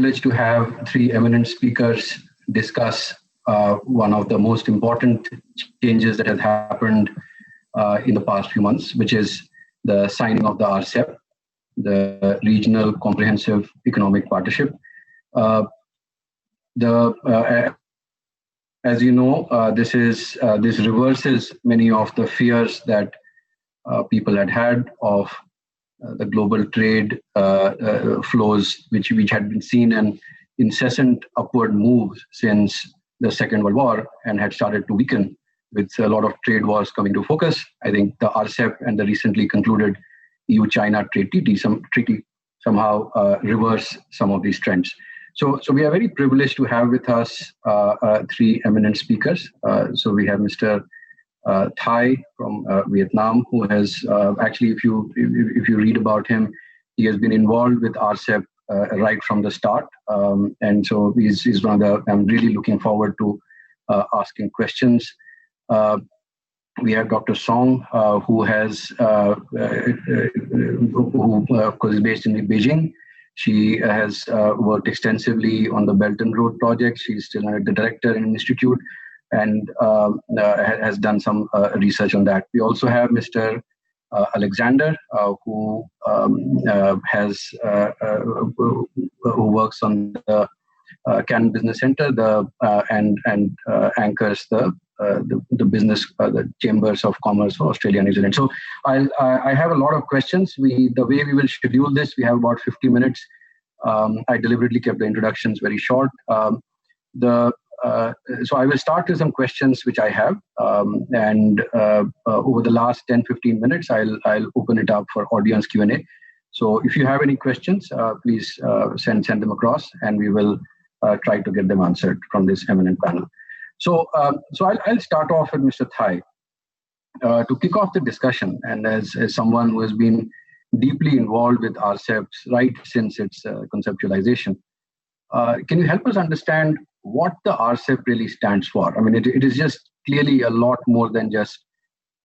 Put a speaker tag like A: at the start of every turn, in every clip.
A: privileged to have three eminent speakers discuss one of the most important changes that has happened in the past few months, which is the signing of the RCEP, the Regional Comprehensive Economic Partnership. As you know, this reverses many of the fears that people had of the global trade flows, which had been seen an incessant upward move since the Second World War and had started to weaken with a lot of trade wars coming to focus. I think the RCEP and the recently concluded EU-China trade treaty somehow reverse some of these trends. So we are very privileged to have with us three eminent speakers. So we have Mr. Thai from Vietnam, who has actually, if you read about him, he has been involved with RCEP right from the start, and so he's one of the. I'm really looking forward to asking questions. We have Dr. Song, who of course is based in Beijing. She has worked extensively on the Belt and Road project. She's still the director in an institute and has done some research on that. We also have Mr. Alexander, who works on the Canon Business Center and anchors the business, the chambers of commerce for Australia and New Zealand. So I have a lot of questions. The way we will schedule this, we have about 50 minutes. I deliberately kept the introductions very short. So I will start with some questions which I have, and over the last 10-15 minutes, I'll open it up for audience Q&A. So if you have any questions, please send them across, and we will try to get them answered from this eminent panel. So I'll start off with Mr. Thai to kick off the discussion, and as someone who has been deeply involved with RCEP right since its conceptualization, can you help us understand what the RCEP really stands for? I mean, it is just clearly a lot more than just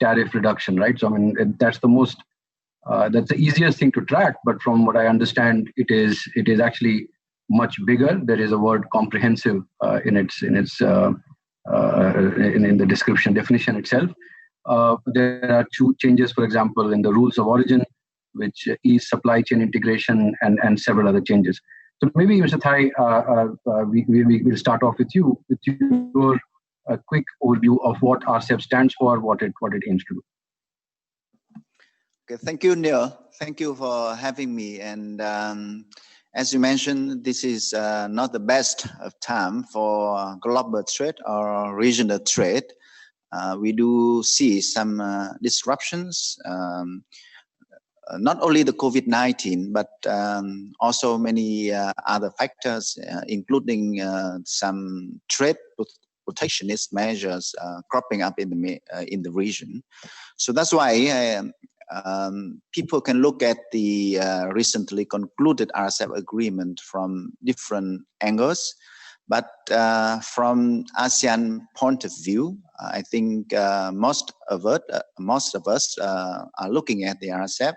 A: tariff reduction, right? So I mean, that's the easiest thing to track. But from what I understand, it is actually much bigger. There is a word comprehensive in the description definition itself. There are two changes, for example, in the rules of origin, which is supply chain integration and several other changes. So maybe, Mr. Thai, we will start off with your quick overview of what RCEP stands for, what it aims to do.
B: Okay, thank you, Neil. Thank you for having me. And as you mentioned, this is not the best of time for global trade or regional trade. We do see some disruptions. Not only the COVID-19, but also many other factors, including some trade protectionist measures cropping up in the region. So that's why people can look at the recently concluded RCEP agreement from different angles. But from ASEAN point of view, I think most of us are looking at the RCEP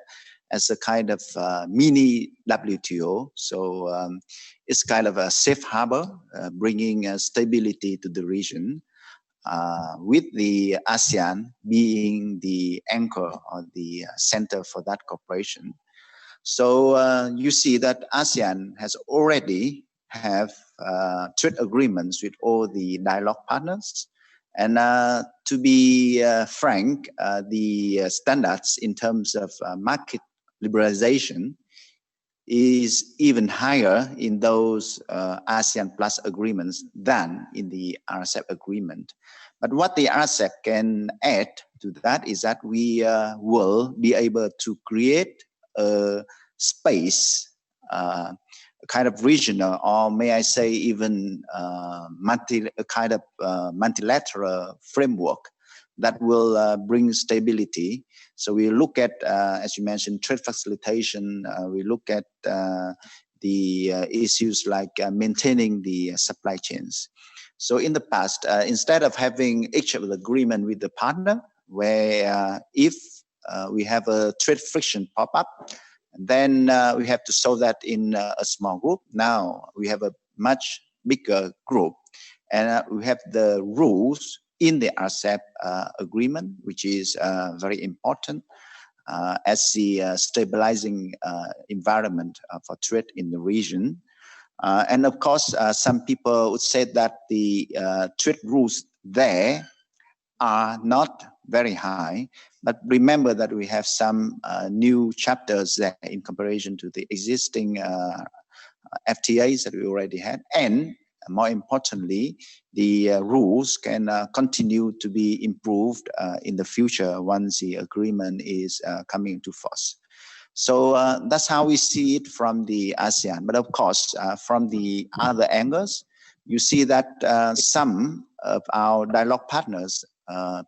B: as a kind of mini WTO. So it's kind of a safe harbor, bringing stability to the region, with the ASEAN being the anchor or the center for that cooperation. So you see that ASEAN has already have trade agreements with all the dialogue partners. And to be frank, the standards in terms of market liberalization is even higher in those ASEAN Plus agreements than in the RCEP agreement. But what the RCEP can add to that is that we will be able to create a space, a kind of regional, or may I say even a kind of multilateral framework that will bring stability. So we look at, as you mentioned, trade facilitation. We look at the issues like maintaining the supply chains. So in the past, instead of having each of the agreement with the partner, where if we have a trade friction pop up, Then we have to solve that in a small group. Now we have a much bigger group, and we have the rules in the RCEP agreement, which is very important as the stabilizing environment for trade in the region. And of course, some people would say that the trade rules there are not very high, but remember that we have some new chapters there in comparison to the existing FTAs that we already had, and more importantly, the rules can continue to be improved in the future once the agreement is coming into force. So that's how we see it from the ASEAN. But of course, from the other angles, you see that some of our dialogue partners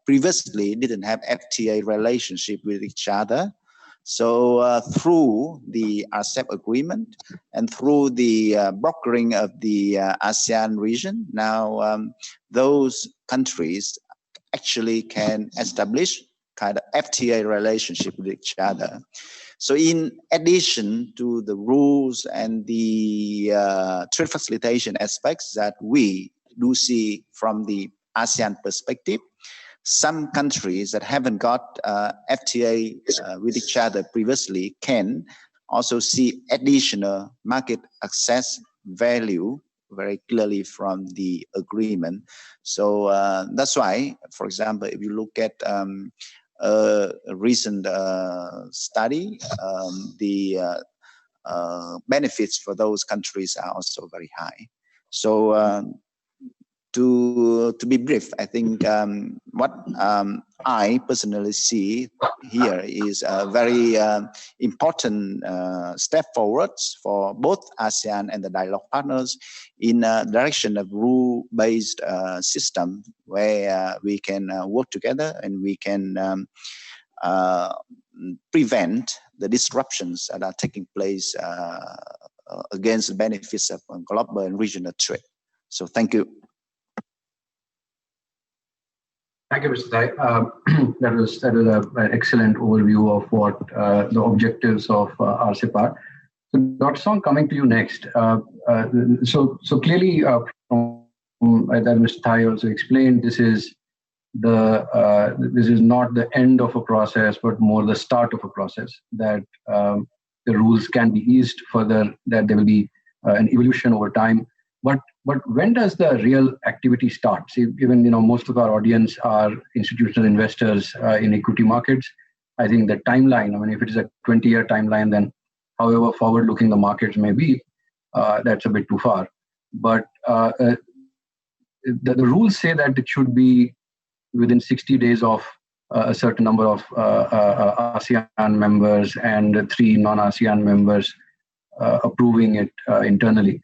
B: previously didn't have FTA relationship with each other. So through the RCEP agreement and through the brokering of the ASEAN region, now those countries actually can establish kind of FTA relationship with each other. So in addition to the rules and the trade facilitation aspects that we do see from the ASEAN perspective, some countries that haven't got FTA with each other previously can also see additional market access value very clearly from the agreement. So that's why, for example, if you look at a recent study, the benefits for those countries are also very high. So to be brief, I think what I personally see here is a very important step forwards for both ASEAN and the dialogue partners in a direction of rule-based system where we can work together and we can prevent the disruptions that are taking place against the benefits of global and regional trade. So thank you.
A: Thank you, Mr. Thai. That was an excellent overview of what the objectives of RCEP are. So, Dr. Song, coming to you next. So clearly, from that Mr. Thai also explained, this is not the end of a process, but more the start of a process. That the rules can be eased further. That there will be an evolution over time. But when does the real activity start? See, given most of our audience are institutional investors in equity markets, I think the timeline, if it is a 20-year timeline, then however forward-looking the markets may be, that's a bit too far. But the rules say that it should be within 60 days of a certain number of ASEAN members and 3 non-ASEAN members approving it internally.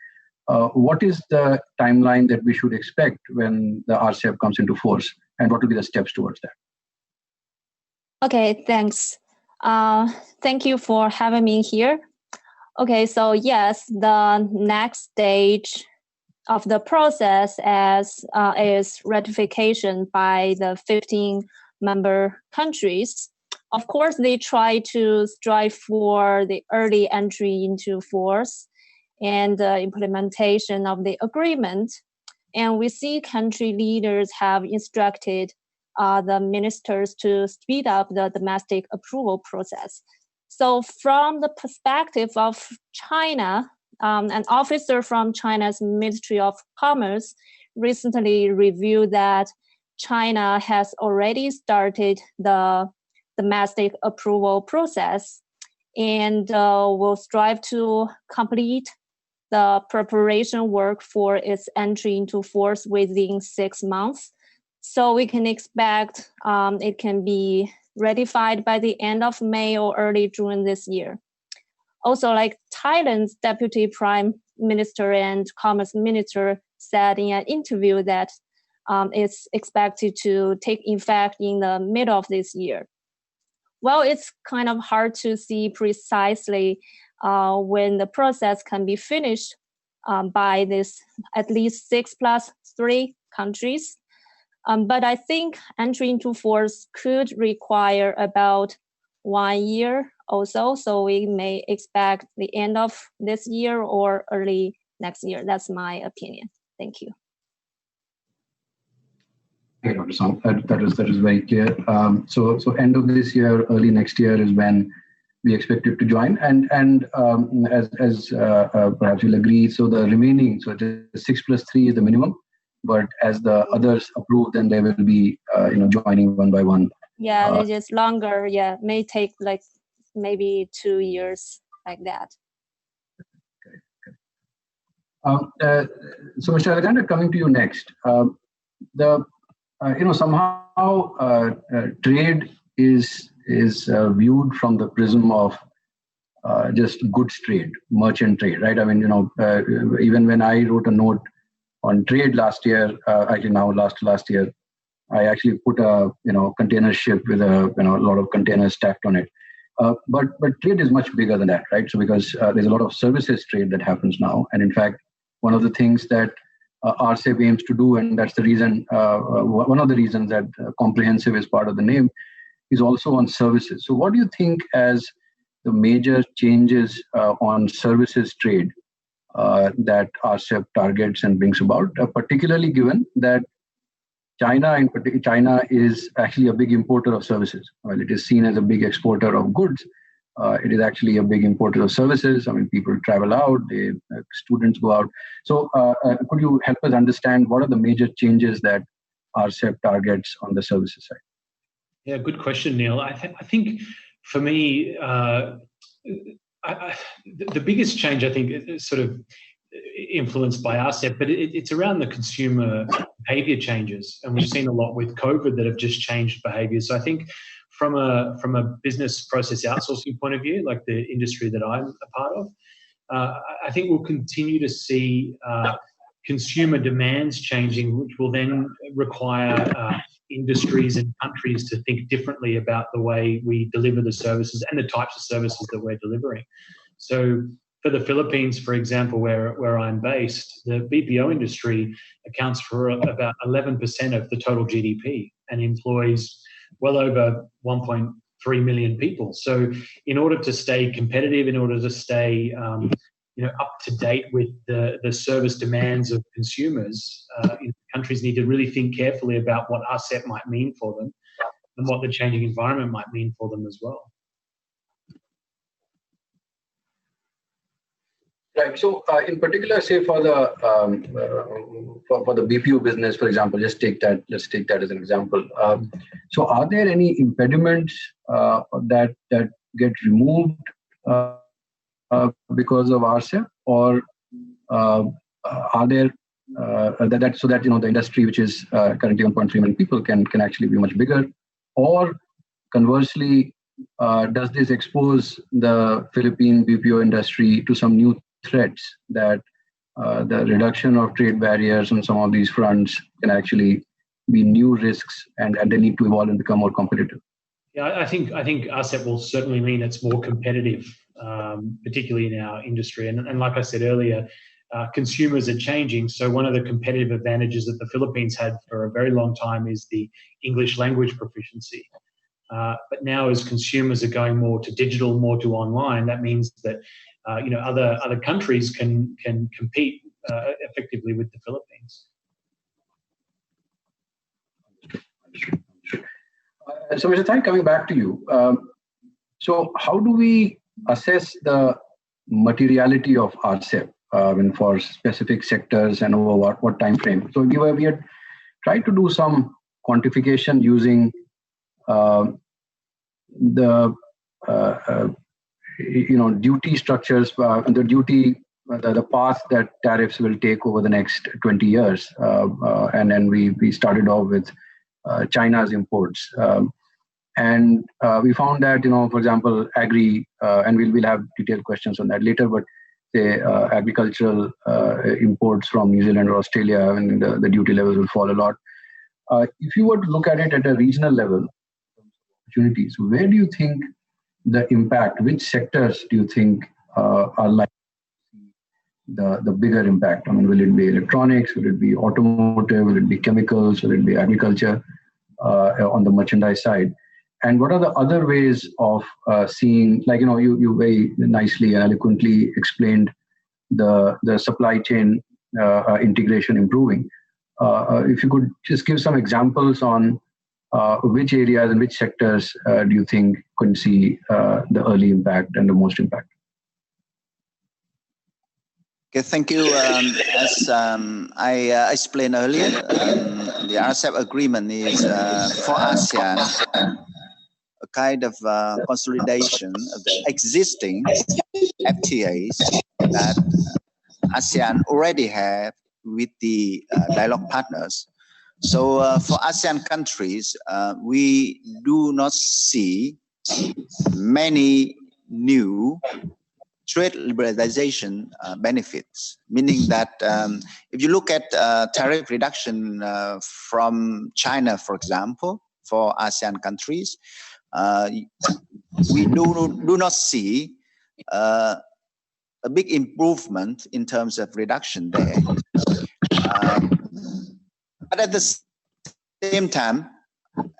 A: What is the timeline that we should expect when the RCEP comes into force, and what will be the steps towards that?
C: Okay, thanks. Thank you for having me here. Okay, so yes, the next stage of the process is ratification by the 15 member countries. Of course, they try to strive for the early entry into force and the implementation of the agreement. And we see country leaders have instructed the ministers to speed up the domestic approval process. So from the perspective of China, an officer from China's Ministry of Commerce recently reviewed that China has already started the domestic approval process and will strive to complete the preparation work for its entry into force within 6 months. So we can expect it can be ratified by the end of May or early June this year. Also, like Thailand's Deputy Prime Minister and Commerce Minister said in an interview that it's expected to take effect in the middle of this year. Well, it's kind of hard to see precisely when the process can be finished by this at least 6+3 countries. But I think entry into force could require about 1 year also. So we may expect the end of this year or early next year. That's my opinion. Thank you.
A: Okay, Dr. Song, that is very clear. So end of this year, early next year is when we expect it to join, and as perhaps you'll agree, so the remaining, so the 6+3 is the minimum, but as the others approve, then they will be joining one by one.
C: Yeah, they just longer. Yeah, may take like maybe 2 years like that.
A: So, Mr. Alexander, coming to you next. Somehow trade is viewed from the prism of just goods trade, merchant trade, right? I mean, even when I wrote a note on trade last year, last year, I actually put a container ship with a lot of containers stacked on it. But trade is much bigger than that, right? So because there's a lot of services trade that happens now, and in fact, one of the things that RCEP aims to do, and that's the reason, one of the reasons that comprehensive is part of the name, is also on services. So what do you think as the major changes on services trade that RCEP targets and brings about, particularly given that China is actually a big importer of services. Well, it is seen as a big exporter of goods. It is actually a big importer of services. I mean, people travel out, students go out. So could you help us understand what are the major changes that RCEP targets on the services side?
D: Yeah, good question, Neil. I think for me, the biggest change, I think, is sort of influenced by RCEP, but it's around the consumer behavior changes. And we've seen a lot with COVID that have just changed behavior. So I think from a business process outsourcing point of view, like the industry that I'm a part of, I think we'll continue to see consumer demands changing, which will then require industries and countries to think differently about the way we deliver the services and the types of services that we're delivering. So for the Philippines, for example, where I'm based, the BPO industry accounts for about 11% of the total GDP and employs well over 1.3 million people. So in order to stay competitive, in order to stay up to date with the service demands of consumers, countries need to really think carefully about what RCEP might mean for them and what the changing environment might mean for them as well.
A: Right. So, in particular, say for the BPO business, for example, let's take that as an example. So, are there any impediments that get removed because of RCEP, or are there so that the industry, which is currently 1.3 million people, can actually be much bigger, or conversely, does this expose the Philippine BPO industry to some new threats that the reduction of trade barriers on some of these fronts can actually be new risks, and they need to evolve and become more competitive?
D: Yeah, I think RCEP will certainly mean it's more competitive, particularly in our industry. And like I said earlier, consumers are changing. So one of the competitive advantages that the Philippines had for a very long time is the English language proficiency. But now, as consumers are going more to digital, more to online, that means that other countries can compete effectively with the Philippines.
A: So, Mr. Thai, coming back to you. So, how do we assess the materiality of RCEP for specific sectors and over what time frame? So, we had tried to do some quantification using the duty structures, the path that tariffs will take over the next 20 years. And then we started off with China's imports. And we found that, for example, agri, and we'll have detailed questions on that later, but say agricultural imports from New Zealand or Australia, and the duty levels will fall a lot. If you were to look at it at a regional level, opportunities, where do you think the impact, which sectors do you think are likely to see the bigger impact? I mean, will it be electronics? Will it be automotive? Will it be chemicals? Will it be agriculture on the merchandise side? And what are the other ways of seeing, like, you very nicely and eloquently explained the supply chain integration improving. If you could just give some examples on which areas and which sectors do you think could see the early impact and the most impact?
B: Okay, thank you. As I explained earlier, the RCEP agreement is for ASEAN a kind of consolidation of the existing FTAs that ASEAN already have with the dialogue partners. So for ASEAN countries, we do not see many new trade liberalization benefits, meaning that if you look at tariff reduction from China, for example, for ASEAN countries, we do not see a big improvement in terms of reduction there. But at the same time,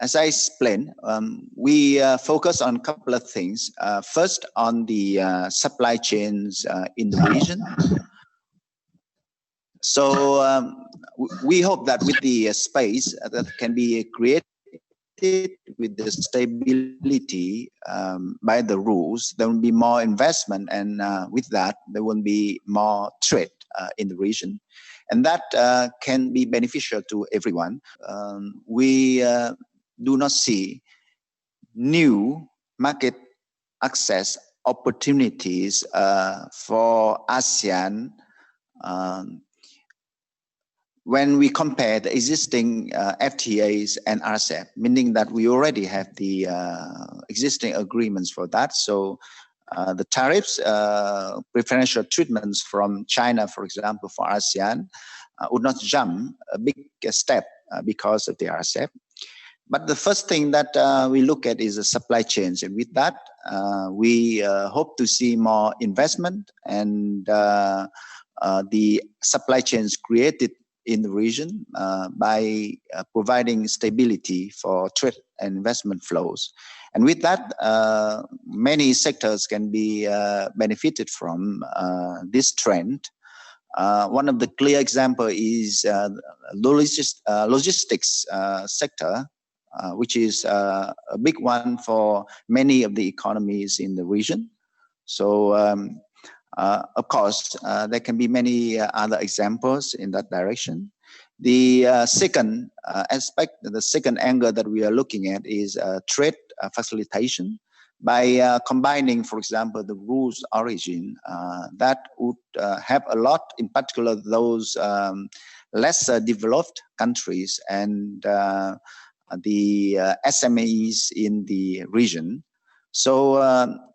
B: as I explained, we focus on a couple of things. First, on the supply chains in the region. So we hope that with the space that can be created with the stability by the rules, there will be more investment, and with that, there will be more trade in the region. And that can be beneficial to everyone. We do not see new market access opportunities for ASEAN when we compare the existing FTAs and RCEP, meaning that we already have the existing agreements for that. So the tariffs, preferential treatments from China, for example, for ASEAN, would not jump a big step because of the RCEP. But the first thing that we look at is the supply chains. And with that, we hope to see more investment and the supply chains created in the region by providing stability for trade and investment flows. And with that, many sectors can be benefited from this trend. One of the clear examples is logistics sector, which is a big one for many of the economies in the region. So, of course, there can be many other examples in that direction. The second aspect, the second angle that we are looking at is trade facilitation. By combining, for example, the rules origin, that would help a lot, in particular those less developed countries and the SMEs in the region. So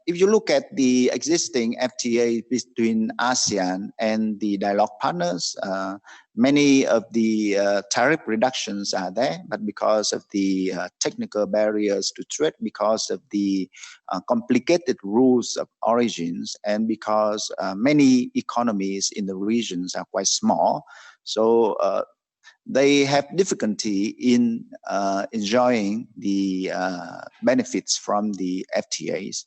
B: if you look at the existing FTA between ASEAN and the dialogue partners, many of the tariff reductions are there, but because of the technical barriers to trade, because of the complicated rules of origins, and because many economies in the regions are quite small, so they have difficulty in enjoying the benefits from the FTAs.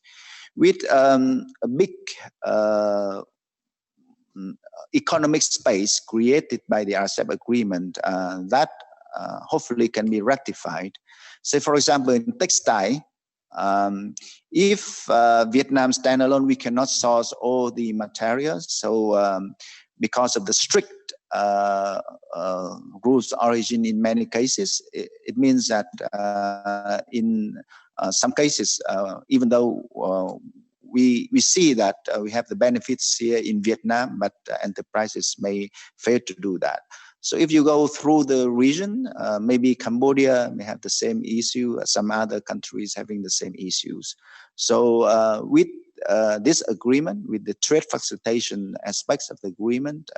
B: With a big economic space created by the RCEP agreement, that hopefully can be rectified. Say, for example, in textile, if Vietnam standalone, we cannot source all the materials. So because of the strict rules origin in many cases, it means that in some cases, even though we see that we have the benefits here in Vietnam, but enterprises may fail to do that. So if you go through the region, maybe Cambodia may have the same issue, some other countries having the same issues. So with this agreement, with the trade facilitation aspects of the agreement,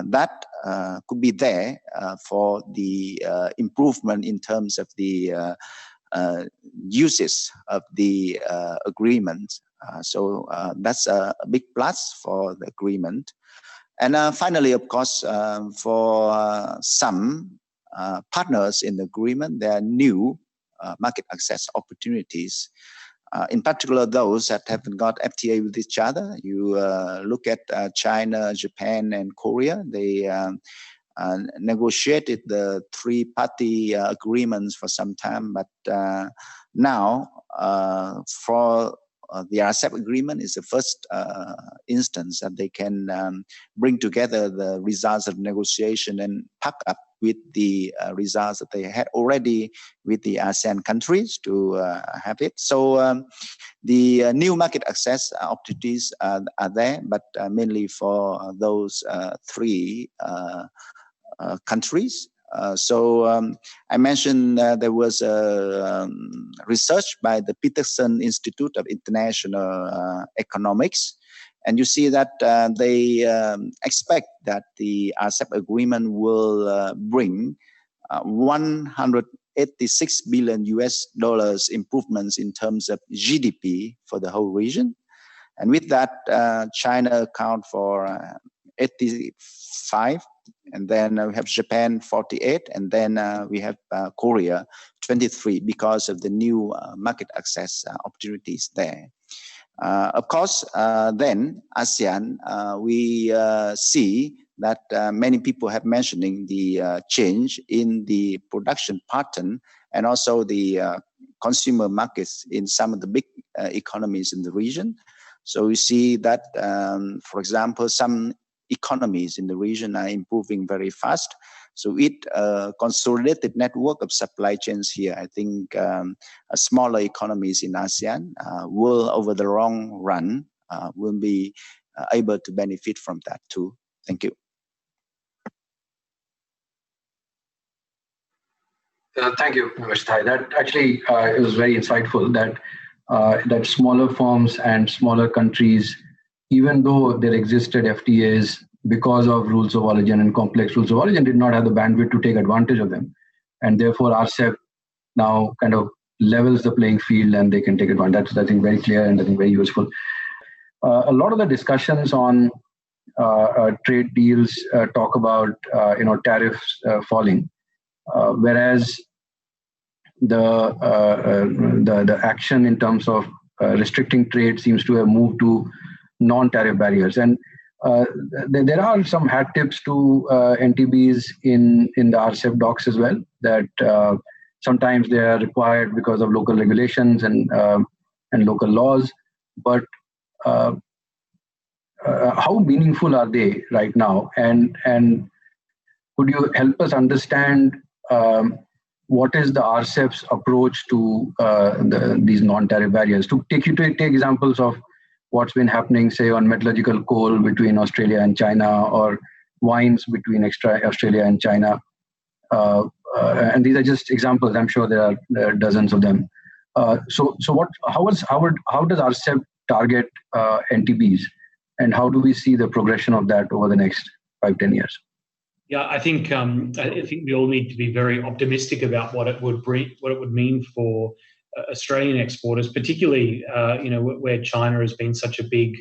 B: that could be there for the improvement in terms of the uses of the agreement. So that's a big plus for the agreement. And finally, of course, for some partners in the agreement, there are new market access opportunities. In particular, those that haven't got FTA with each other. You look at China, Japan, and Korea. They negotiated the three-party agreements for some time, but now for the RCEP agreement is the first instance that they can bring together the results of negotiation and pack up with the results that they had already with the ASEAN countries to have it. So the new market access opportunities are there, but mainly for those three countries. I mentioned there was a research by the Peterson Institute of International Economics, and you see that they expect that the RCEP agreement will bring 186 billion US dollars improvements in terms of GDP for the whole region. And with that, China account for 85, and then we have Japan 48, and then we have Korea 23 because of the new market access opportunities there. Of course, then ASEAN, we see that many people have mentioning the change in the production pattern and also the consumer markets in some of the big economies in the region. So we see that, for example, some economies in the region are improving very fast. So with a consolidated network of supply chains here, I think smaller economies in ASEAN will, over the long run, will be able to benefit from that too. Thank you.
A: Thank you, Mr. Thai. That actually it was very insightful that that smaller firms and smaller countries, even though there existed FTAs, because of rules of origin and complex rules of origin, did not have the bandwidth to take advantage of them. And therefore, RCEP now kind of levels the playing field and they can take advantage. That's, I think, very clear and I think very useful. A lot of the discussions on trade deals talk about tariffs falling, whereas the action in terms of restricting trade seems to have moved to non-tariff barriers. And there are some hat tips to NTBs in the RCEP docs as well, that sometimes they are required because of local regulations and local laws. But how meaningful are they right now? And could you help us understand what is the RCEP's approach to these non-tariff barriers? To take examples of what's been happening, say, on metallurgical coal between Australia and China, or wines between Australia and China. And these are just examples. I'm sure there are dozens of them. How does RCEP target NTBs, and how do we see the progression of that over the next 5-10 years?
D: Yeah, I think we all need to be very optimistic about what it would bring, what it would mean for Australian exporters, particularly where China has been such a big,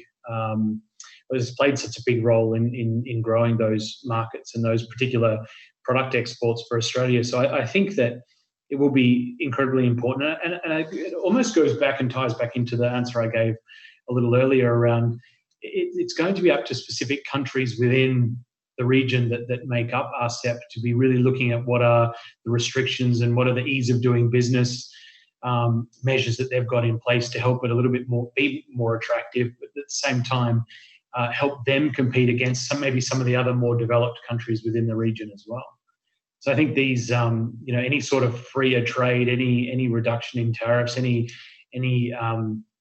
D: has played such a big role in growing those markets and those particular product exports for Australia. So I think that it will be incredibly important, and it almost goes back and ties back into the answer I gave a little earlier around it's going to be up to specific countries within the region that make up RCEP to be really looking at what are the restrictions and what are the ease of doing business measures that they've got in place to help it a little bit more, be more attractive, but at the same time help them compete against maybe some of the other more developed countries within the region as well. So I think these, any sort of freer trade, any reduction in tariffs, any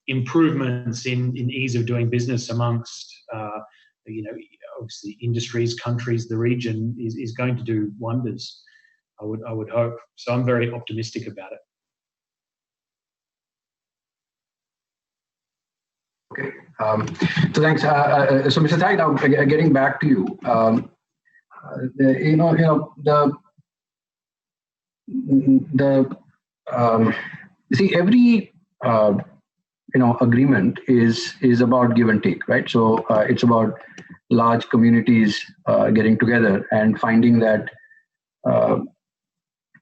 D: improvements in ease of doing business amongst obviously industries, countries, the region is going to do wonders. I would hope. So I'm very optimistic about it.
A: Okay. So thanks. So Mr. Thai, now getting back to you. Every agreement is about give and take, right? So it's about large communities getting together and finding that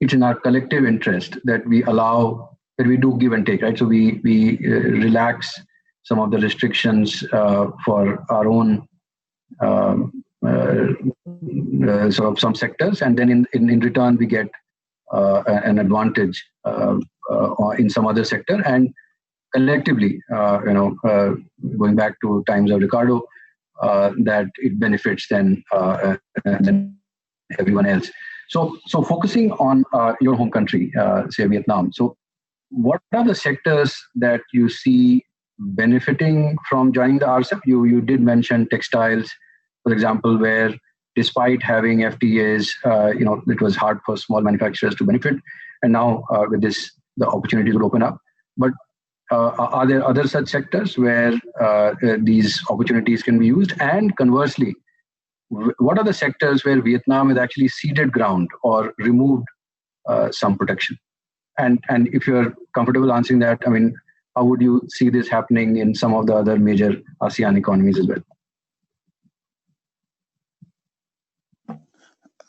A: it's in our collective interest that we allow, that we do give and take, right? So we relax some of the restrictions for our own sort of some sectors, and then in return we get an advantage in some other sector, and collectively, going back to times of Ricardo, that it benefits then everyone else. So focusing on your home country, say Vietnam. So what are the sectors that you see benefiting from joining the RCEP? You did mention textiles, for example, where despite having FTAs, it was hard for small manufacturers to benefit, and now with this, the opportunities will open up. But are there other such sectors where these opportunities can be used? And conversely, what are the sectors where Vietnam has actually ceded ground or removed some protection? And if you're comfortable answering that, I mean, how would you see this happening in some of the other major ASEAN economies as well?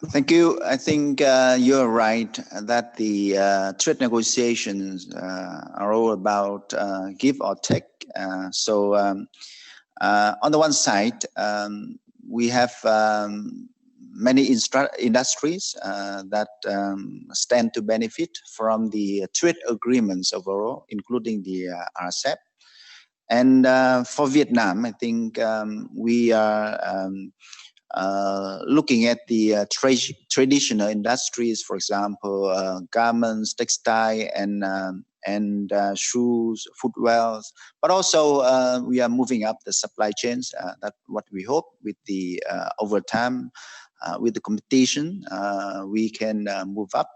B: Thank you. I think you're right that the trade negotiations are all about give or take. So on the one side, we have many industries that stand to benefit from the trade agreements overall, including the RCEP. And for Vietnam, I think we are looking at the traditional industries, for example, garments, textile, and shoes, footwear. But also we are moving up the supply chains. That's what we hope with the over time, with the competition, we can move up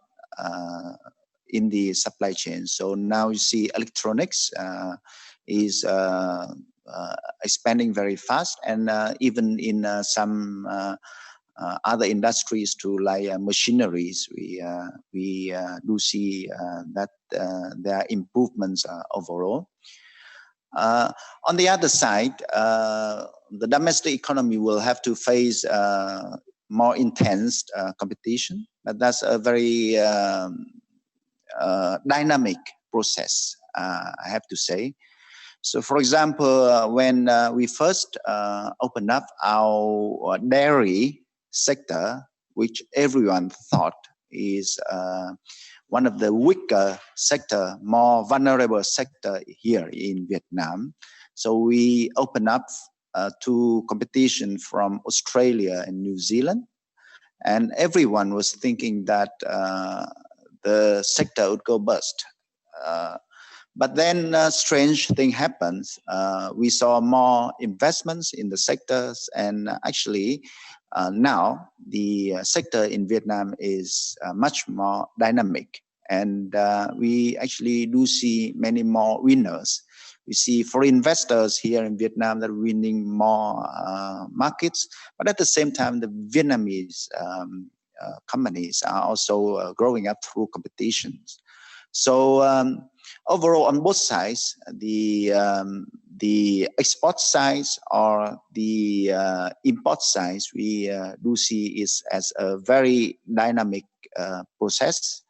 B: in the supply chain. So now you see electronics is expanding very fast, and even in some other industries too, like machineries, we do see that there are improvements overall. On the other side, the domestic economy will have to face more intense competition, but that's a very dynamic process, I have to say. So, for example, when we first opened up our dairy sector, which everyone thought is one of the weaker sector, more vulnerable sector here in Vietnam. So we opened up to competition from Australia and New Zealand, and everyone was thinking that the sector would go bust. But then strange thing happens. We saw more investments in the sectors, and actually now the sector in Vietnam is much more dynamic, and we actually do see many more winners. We see foreign investors here in Vietnam that are winning more markets, but at the same time, the Vietnamese companies are also growing up through competitions. So overall, on both sides, the export side or the import side, we do see is as a very dynamic process.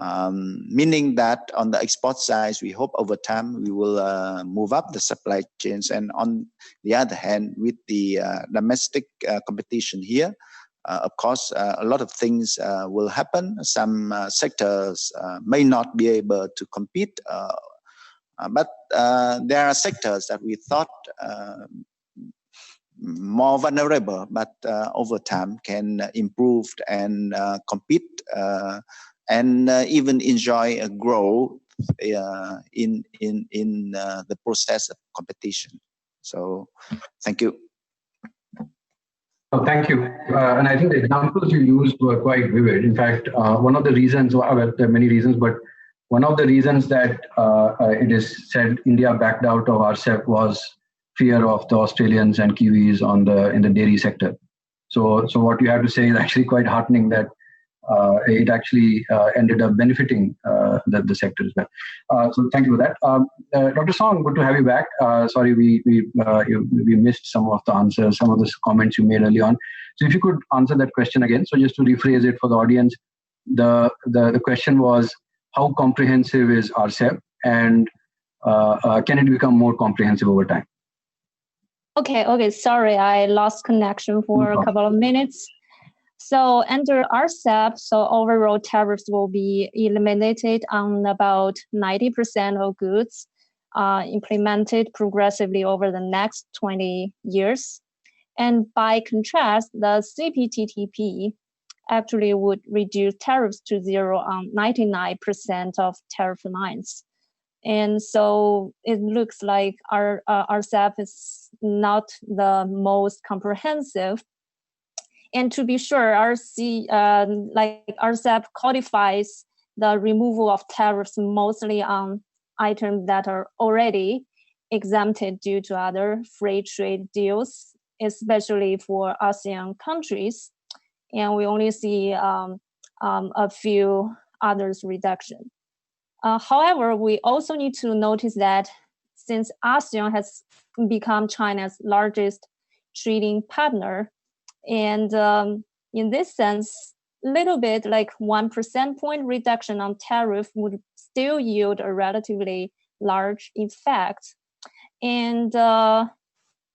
B: Meaning that on the export side, we hope over time we will move up the supply chains, and on the other hand, with the domestic competition here, of course, a lot of things will happen. Some sectors may not be able to compete, but there are sectors that we thought more vulnerable, but over time can improve and compete and even enjoy a growth in the process of competition. So, thank you.
A: Oh, thank you. And I think the examples you used were quite vivid. In fact, one of the reasons, well, there are many reasons, but one of the reasons that it is said India backed out of RCEP was fear of the Australians and Kiwis in the dairy sector. So what you have to say is actually quite heartening that it actually ended up benefiting the sector as well. So thank you for that. Dr. Song, good to have you back. Sorry, we missed some of the answers, some of the comments you made early on. So if you could answer that question again. So just to rephrase it for the audience, the question was, how comprehensive is RCEP, and can it become more comprehensive over time?
C: Okay. Sorry, I lost connection for a couple of minutes. So under RCEP, so overall tariffs will be eliminated on about 90% of goods, implemented progressively over the next 20 years. And by contrast, the CPTPP actually would reduce tariffs to zero on 99% of tariff lines. And so it looks like our RCEP is not the most comprehensive. And to be sure, RCEP codifies the removal of tariffs mostly on items that are already exempted due to other free trade deals, especially for ASEAN countries. And we only see a few others reduction. However, we also need to notice that since ASEAN has become China's largest trading partner, and in this sense, little bit like 1% point reduction on tariff would still yield a relatively large effect. And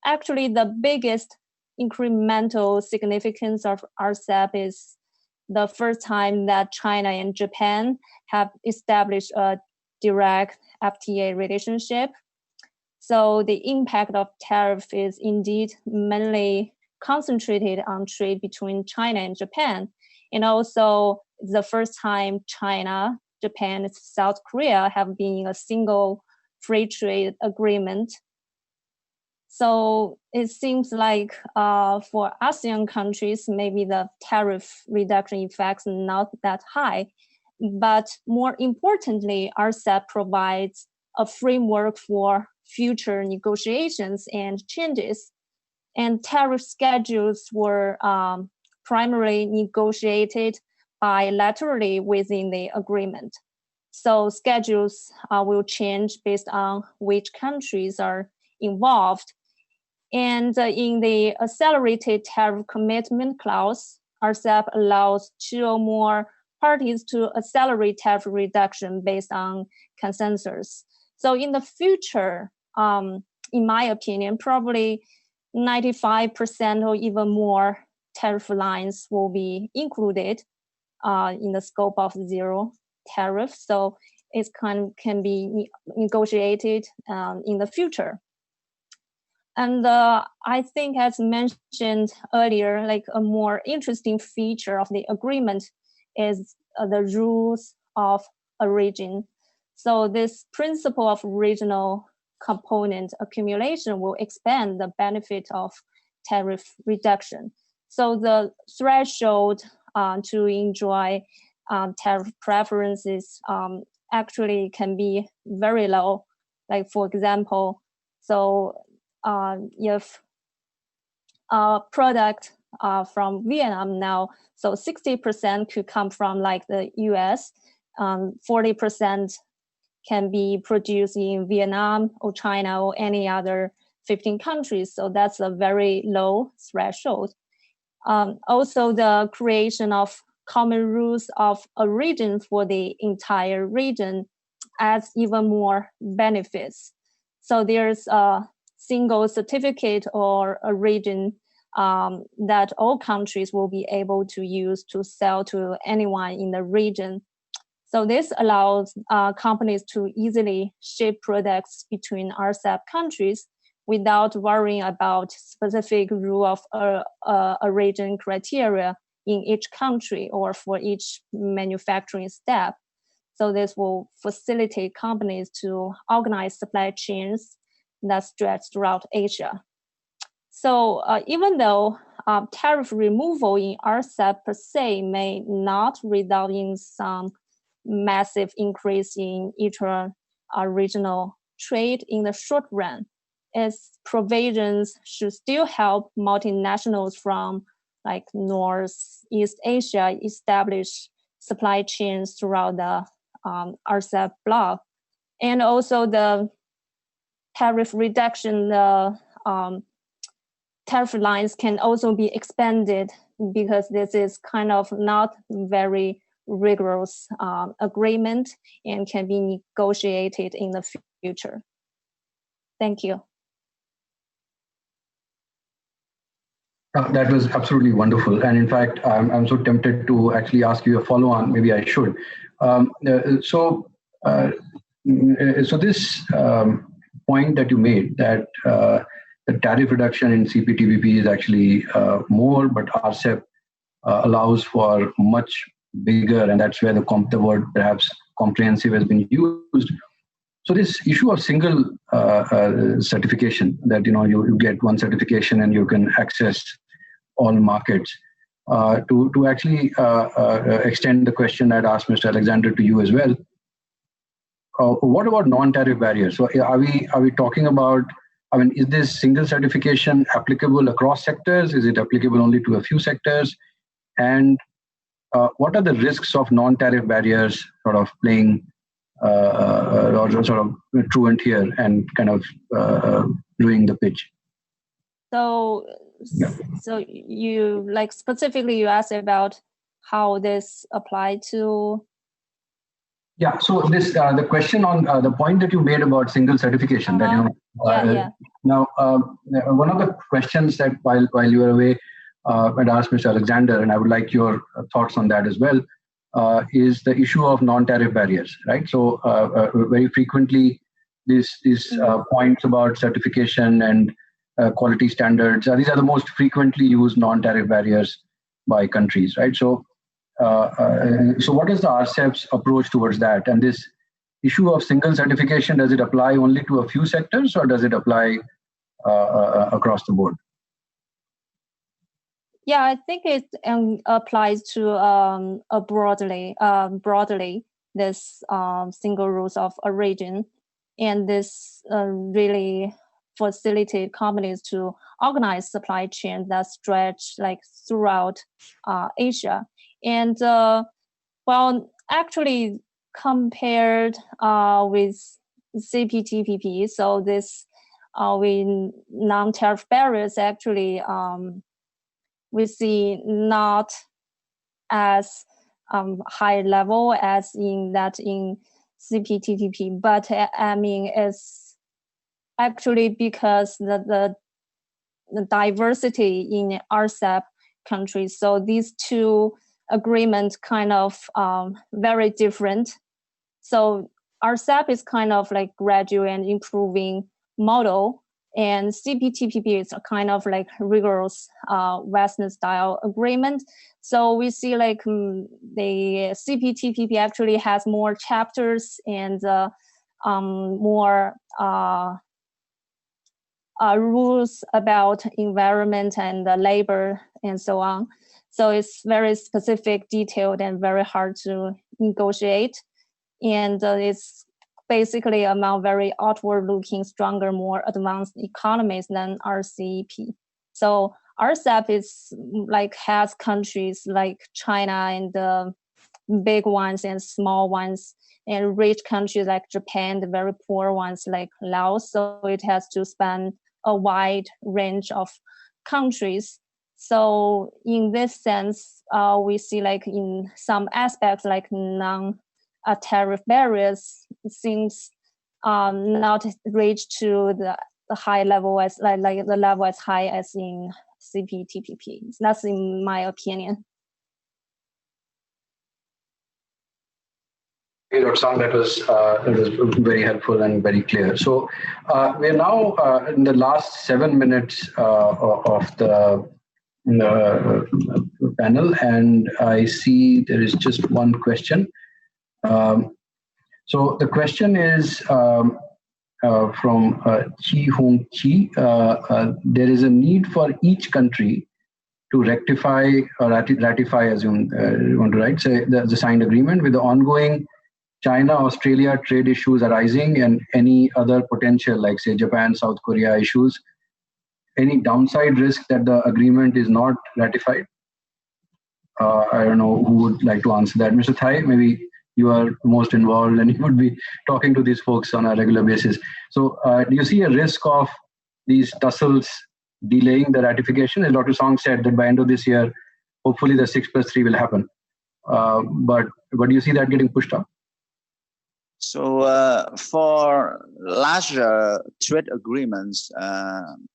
C: actually, the biggest incremental significance of RCEP is the first time that China and Japan have established a direct FTA relationship. So the impact of tariff is indeed mainly concentrated on trade between China and Japan. And also the first time China, Japan, and South Korea have been in a single free trade agreement. So it seems like for ASEAN countries, maybe the tariff reduction effects are not that high. But more importantly, RCEP provides a framework for future negotiations and changes. And tariff schedules were primarily negotiated bilaterally within the agreement. So schedules will change based on which countries are involved. And in the accelerated tariff commitment clause, RCEP allows two or more parties to accelerate tariff reduction based on consensus. So in the future, in my opinion, probably 95% or even more tariff lines will be included in the scope of zero tariff. So it can be negotiated in the future. And I think, as mentioned earlier, like a more interesting feature of the agreement is the rules of origin. So this principle of regional component accumulation will expand the benefit of tariff reduction. So the threshold to enjoy tariff preferences actually can be very low. Like, for example, so if a product from Vietnam now, so 60% could come from like the US, 40% can be produced in Vietnam or China or any other 15 countries. So that's a very low threshold. Also, the creation of common rules of origin for the entire region adds even more benefits. So there's a single certificate or origin that all countries will be able to use to sell to anyone in the region. So this allows companies to easily ship products between RCEP countries without worrying about specific rule of origin criteria in each country or for each manufacturing step. So this will facilitate companies to organize supply chains that stretch throughout Asia. So even though tariff removal in RCEP per se may not result in some massive increase in intra-regional trade in the short run, its provisions should still help multinationals from like Northeast Asia establish supply chains throughout the RCEP bloc. And also the tariff reduction, the tariff lines can also be expanded because this is kind of not very rigorous agreement and can be negotiated in the future. Thank you.
A: That was absolutely wonderful. And in fact, I'm so tempted to actually ask you a follow-on. Maybe I should. So this point that you made, that the tariff reduction in CPTPP is actually more, but RCEP allows for much bigger, and that's where the word perhaps comprehensive has been used. So this issue of single certification, that you get one certification and you can access all markets. To actually extend the question I'd asked Mr. Alexander to you as well. What about non-tariff barriers? So are we talking about? I mean, is this single certification applicable across sectors? Is it applicable only to a few sectors? And what are the risks of non-tariff barriers sort of playing or sort of truant here and kind of doing the pitch?
C: So you specifically you asked about how this applied to.
A: Yeah. So this the question on the point that you made about single certification. That Now, one of the questions that while you were away, I'd asked Mr. Alexander, and I would like your thoughts on that as well. Is the issue of non-tariff barriers, right? So very frequently, these points about certification and quality standards, these are the most frequently used non-tariff barriers by countries, right? So what is the RCEP's approach towards that? And this issue of single certification, does it apply only to a few sectors, or does it apply across the board?
C: Yeah, I think it applies to broadly this single rules of origin, and this really facilitate companies to organize supply chains that stretch throughout Asia. And actually compared with CPTPP, so this with non-tariff barriers actually. We see not as high level as in CPTPP, but I mean it's actually because the diversity in RCEP countries. So these two agreements kind of very different. So RCEP is kind of like gradual and improving model. And CPTPP is a kind of rigorous Western style agreement. So we see the CPTPP actually has more chapters and more rules about environment and labor and so on. So it's very specific, detailed, and very hard to negotiate. And it's basically among very outward-looking, stronger, more advanced economies than RCEP. So RCEP is has countries like China and the big ones and small ones, and rich countries like Japan, the very poor ones like Laos. So it has to span a wide range of countries. So in this sense, we see in some aspects non-tariff barriers seems not reached to the high level as the level as high as in CPTPP. That's in my opinion.
A: Okay, Roxanne, that was very helpful and very clear. So we're now in the last 7 minutes of the panel, and I see there is just one question. So the question is from Hoang. There is a need for each country to rectify or ratify, as you want to write, say the signed agreement with the ongoing China-Australia trade issues arising and any other potential, like say Japan, South Korea issues, any downside risk that the agreement is not ratified? I don't know who would like to answer that. Mr. Thai, maybe you are most involved and you would be talking to these folks on a regular basis. So do you see a risk of these tussles delaying the ratification? As Dr. Song said, that by end of this year, hopefully the 6+3 will happen. But But do you see that getting pushed up?
B: So for larger trade agreements,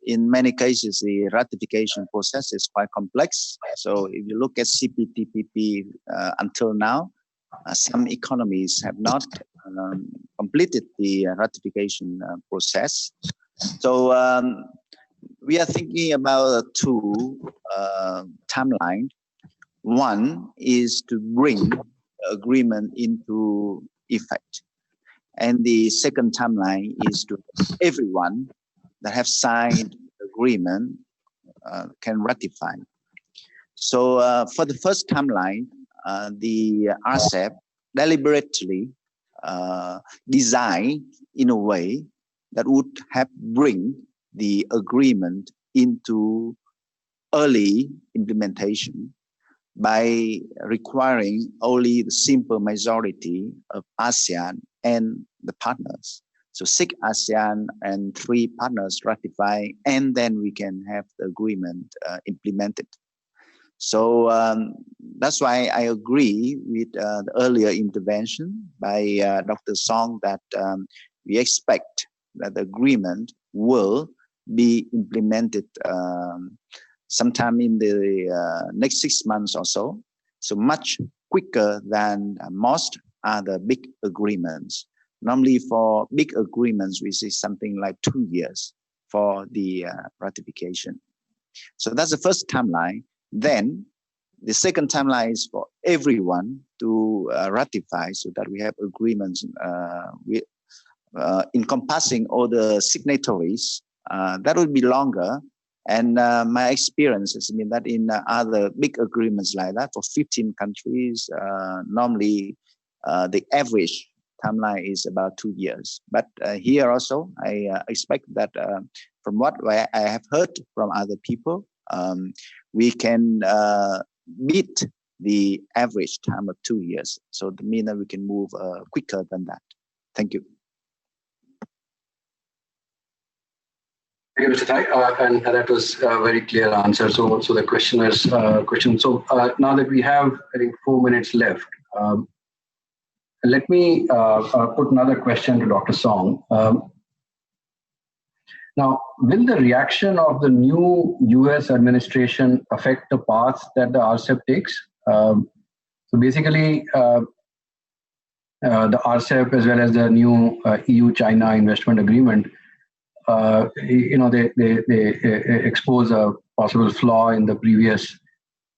B: in many cases, the ratification process is quite complex. So if you look at CPTPP until now, some economies have not completed the ratification process. So we are thinking about two timelines. One is to bring the agreement into effect. And the second timeline is to everyone that have signed the agreement can ratify. So for the first timeline, the RCEP deliberately designed in a way that would have bring the agreement into early implementation by requiring only the simple majority of ASEAN and the partners. So 6 ASEAN and 3 partners ratify, and then we can have the agreement implemented. So that's why I agree with the earlier intervention by Dr. Song that we expect that the agreement will be implemented sometime in the next 6 months or so. So much quicker than most other big agreements. Normally for big agreements, we see something like 2 years for the ratification. So that's the first timeline. Then the second timeline is for everyone to ratify so that we have agreements encompassing all the signatories. That will be longer. And my experience has been that in other big agreements like that, for 15 countries, normally the average timeline is about 2 years. But here also, I expect that from what I have heard from other people, we can beat the average time of 2 years. So that means that we can move quicker than that. Thank you.
A: Thank you, Mr. Thai, and that was a very clear answer. So the questioner's question. So now that we have, I think, 4 minutes left, let me put another question to Dr. Song. Now, will the reaction of the new US administration affect the path that the RCEP takes? So basically, the RCEP as well as the new EU-China investment agreement, they expose a possible flaw in the previous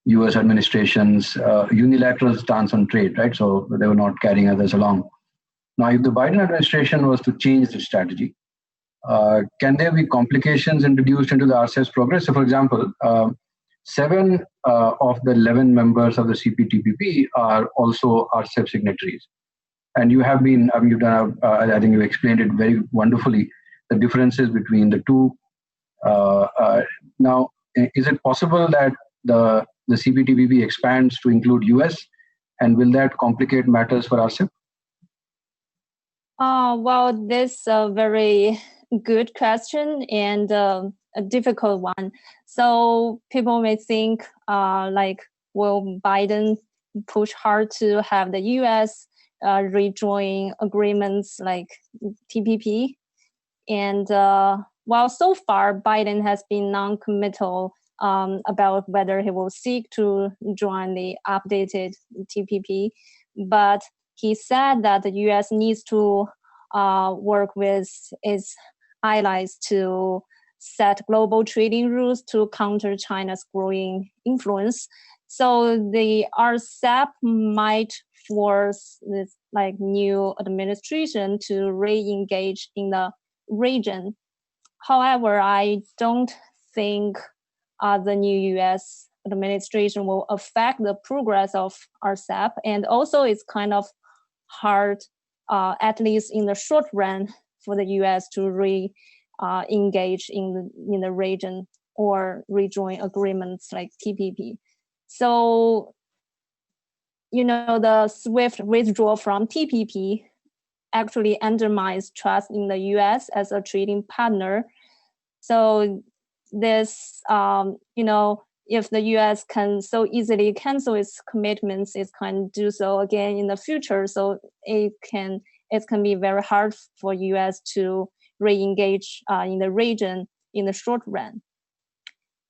A: US administration's unilateral stance on trade, right? So they were not carrying others along. Now, if the Biden administration was to change the strategy, can there be complications introduced into the RCEP's progress? So, for example, 7 of the 11 members of the CPTPP are also RCEP signatories. And you have been, you've done, I think you explained it very wonderfully, the differences between the two. Now, is it possible that the CPTPP expands to include US, and will that complicate matters for RCEP?
C: Well, this is a very good question and a difficult one. So people may think, will Biden push hard to have the US rejoin agreements like TPP? And while so far Biden has been non-committal about whether he will seek to join the updated TPP, but he said that the US needs to work with its allies to set global trading rules to counter China's growing influence. So the RCEP might force this new administration to re-engage in the region. However, I don't think the new US administration will affect the progress of RCEP, and also it's kind of hard, at least in the short run, for the US to re-engage in the region or rejoin agreements like TPP. So, the swift withdrawal from TPP actually undermines trust in the US as a trading partner. So this, if the U.S. can so easily cancel its commitments, it can do so again in the future. So it can be very hard for U.S. to re-engage in the region in the short run.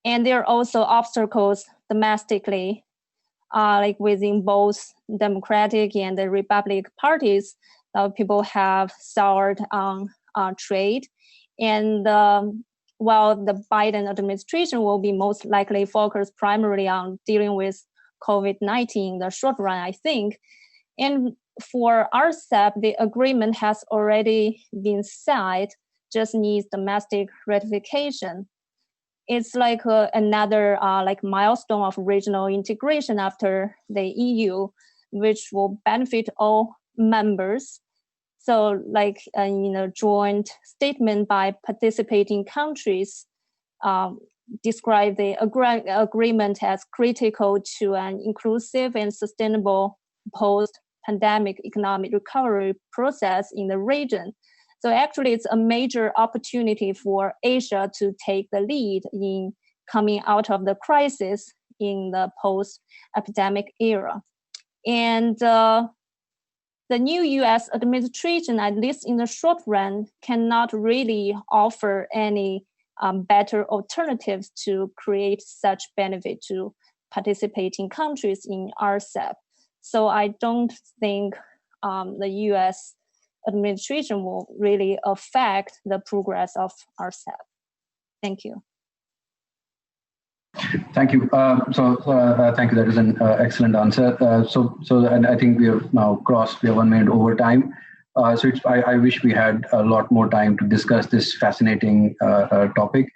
C: And there are also obstacles domestically, like within both Democratic and the Republican parties. People have soured on trade, and while the Biden administration will be most likely focused primarily on dealing with COVID-19 in the short run, I think. And for RCEP, the agreement has already been signed, just needs domestic ratification. It's like another like milestone of regional integration after the EU, which will benefit all members. So like in a joint statement by participating countries, describe the agreement as critical to an inclusive and sustainable post-pandemic economic recovery process in the region. So actually, it's a major opportunity for Asia to take the lead in coming out of the crisis in the post-epidemic era. And the new U.S. administration, at least in the short run, cannot really offer any better alternatives to create such benefit to participating countries in RCEP. So I don't think the U.S. administration will really affect the progress of RCEP. Thank you.
A: Thank you. Thank you. That is an excellent answer. And I think we have now crossed. We have 1 minute over time. I wish we had a lot more time to discuss this fascinating topic.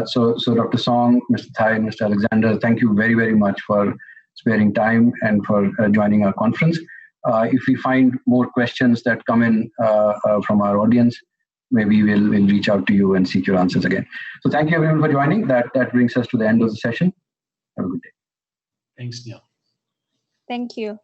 A: So Dr. Song, Mr. Thai, Mr. Alexander, thank you very, very much for sparing time and for joining our conference. If we find more questions that come in from our audience, maybe we'll reach out to you and seek your answers again. So thank you everyone for joining. That brings us to the end of the session. Have a good day.
D: Thanks, Neil.
C: Thank you.